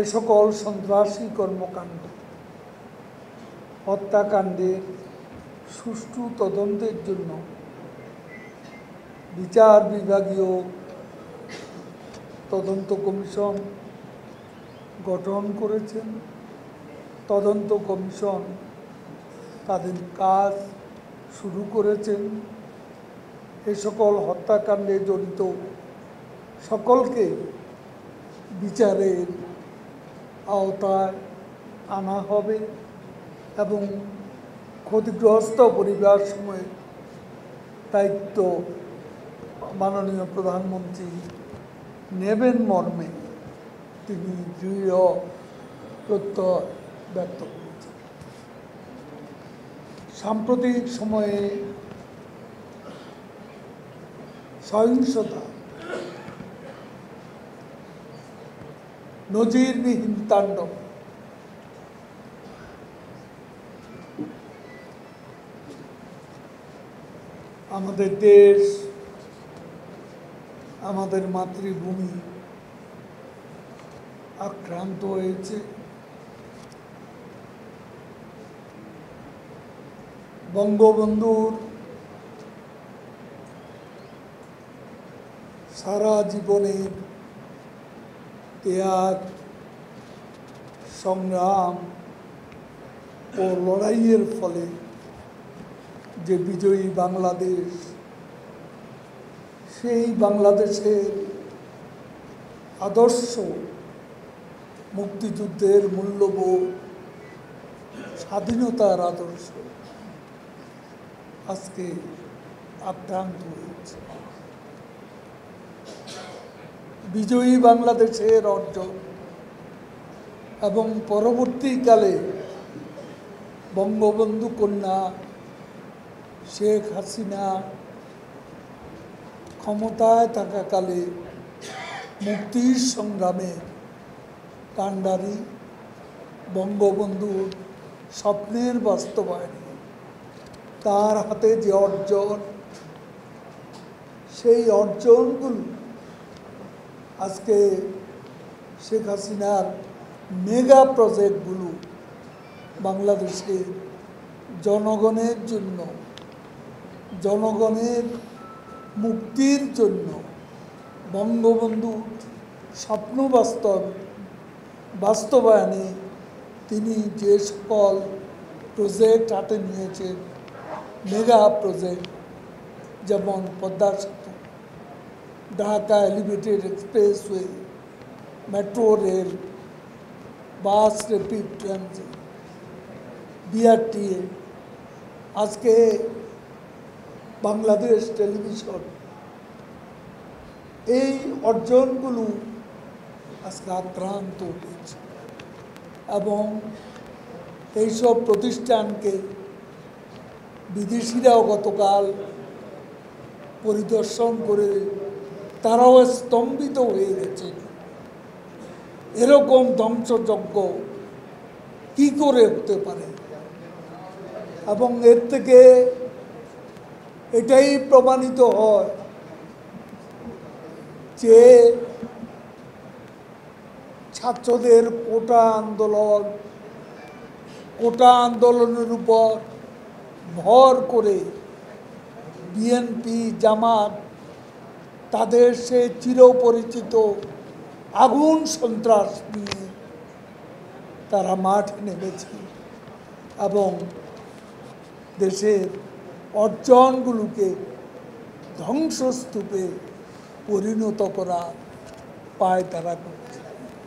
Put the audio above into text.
এ সকল সন্ত্রাসী কর্মকাণ্ড হত্যাকাণ্ডের সুষ্ঠু তদন্তের জন্য বিচার বিভাগীয় তদন্ত কমিশন গঠন করেছেন। তদন্ত কমিশন তাদের কাজ শুরু করেছেন। এ সকল হত্যাকাণ্ডে জড়িত সকলকে বিচারের আওতায় আনা হবে এবং ক্ষতিগ্রস্ত পরিবার সময়ে দায়িত্ব মাননীয় প্রধানমন্ত্রী নেবেন মর্মে তিনি দৃঢ় প্রত্যয় ব্যক্ত করেছেন। সাম্প্রতিক সময়ে সহিংসতা নজিরবিহীন তাণ্ডব আমাদের দেশ, আমাদের মাতৃভূমি আক্রান্ত হয়েছে। বঙ্গবন্ধুর সারা জীবনের ত্যাগ, সংগ্রাম ও লড়াইয়ের ফলে যে বিজয়ী বাংলাদেশ, সেই বাংলাদেশের আদর্শ মুক্তিযুদ্ধের মূল্যবোধ, স্বাধীনতার আদর্শ আজকে আক্রান্ত হয়েছে। বিজয়ী বাংলাদেশের অর্জন এবং পরবর্তীকালে বঙ্গবন্ধু কন্যা শেখ হাসিনা ক্ষমতায় থাকাকালে মুক্তির সংগ্রামে কাণ্ডারি, বঙ্গবন্ধুর স্বপ্নের বাস্তবায়নে তার হাতে যে অর্জন, সেই অর্জনগুলো আজকে শেখ হাসিনার মেগা প্রজেক্টগুলো বাংলাদেশের জনগণের জন্য, জনগণের মুক্তির জন্য, বঙ্গবন্ধু স্বপ্ন বাস্তবায়নে তিনি যে সকল প্রজেক্ট হাতে নিয়েছেন, মেগা প্রজেক্ট, যেমন পদ্মা সেতু, Dhaka elevated expressway, metro rail, বাস র্যাপিড ট্রানজিট, বিআরটিএ, আজকে বাংলাদেশ টেলিভিশন, এই অর্জনগুলো আজকে আক্রান্ত হয়েছে এবং এইসব প্রতিষ্ঠানকে বিদেশিরাও গতকাল পরিদর্শন করে তারাও স্তম্ভিত হয়ে গেছে। এরকম ধ্বংসযজ্ঞ কি করে হতে পারে? এবং এর থেকে এটাই প্রমাণিত হয় যে ছাত্রদের কোটা আন্দোলনের উপর ভর করে বিএনপি, জামাত তাদের সে চিরপরিচিত আগুন সন্ত্রাস নিয়ে তারা মাঠে নেমেছে এবং দেশের অর্জনগুলোকে ধ্বংসস্তূপে পরিণত করা পায় তারা।